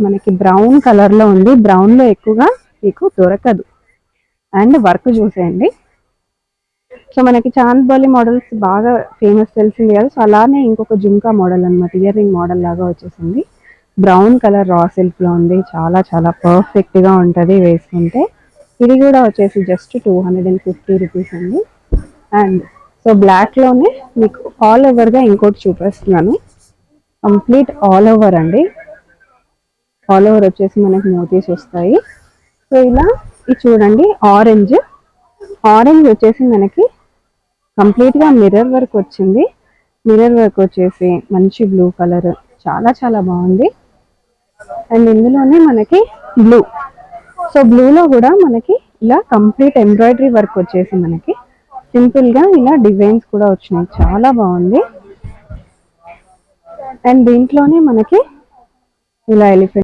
మనకి brown colour లో ఉంది. బ్రౌన్ లో ఎక్కువగా మీకు దొరకదు. అండ్ వర్క్ చూసేయండి. సో మనకి చాంద్ బాలి మోడల్స్ బాగా ఫేమస్ తెలిసింది కదా. సో అలానే ఇంకొక జుంకా మోడల్ అనమాట, ఇయర్ రింగ్ మోడల్ లాగా వచ్చేసింది. బ్రౌన్ కలర్ రా సిల్క్ లో ఉంది. చాలా చాలా పర్ఫెక్ట్ గా ఉంటది వేసుకుంటే. ఇది కూడా వచ్చేసి జస్ట్ 250 రూపీస్ అండి. అండ్ సో బ్లాక్ లోనే మీకు ఆల్ ఓవర్ గా ఇంకోటి చూపిస్తున్నాను. కంప్లీట్ ఆల్ ఓవర్ అండి. ఆల్ ఓవర్ వచ్చేసి మనకి మోతీస్ వస్తాయి. సో ఇలా ఇది చూడండి, ఆరెంజ్ వచ్చేసి మనకి కంప్లీట్ గా మిర్రర్ వర్క్ వచ్చింది. మిర్రర్ వర్క్ వచ్చేసి మంచి బ్లూ కలర్, చాలా చాలా బాగుంది. అండ్ ఇందులోనే మనకి బ్లూ, సో బ్లూలో కూడా మనకి ఇలా కంప్లీట్ ఎంబ్రాయిడరీ వర్క్ వచ్చేసి మనకి సింపుల్ గా ఇలా డిజైన్స్ కూడా వచ్చినాయి. చాలా బాగుంది. అండ్ దీంట్లోనే మనకి ఇలా ఎలిఫెంట్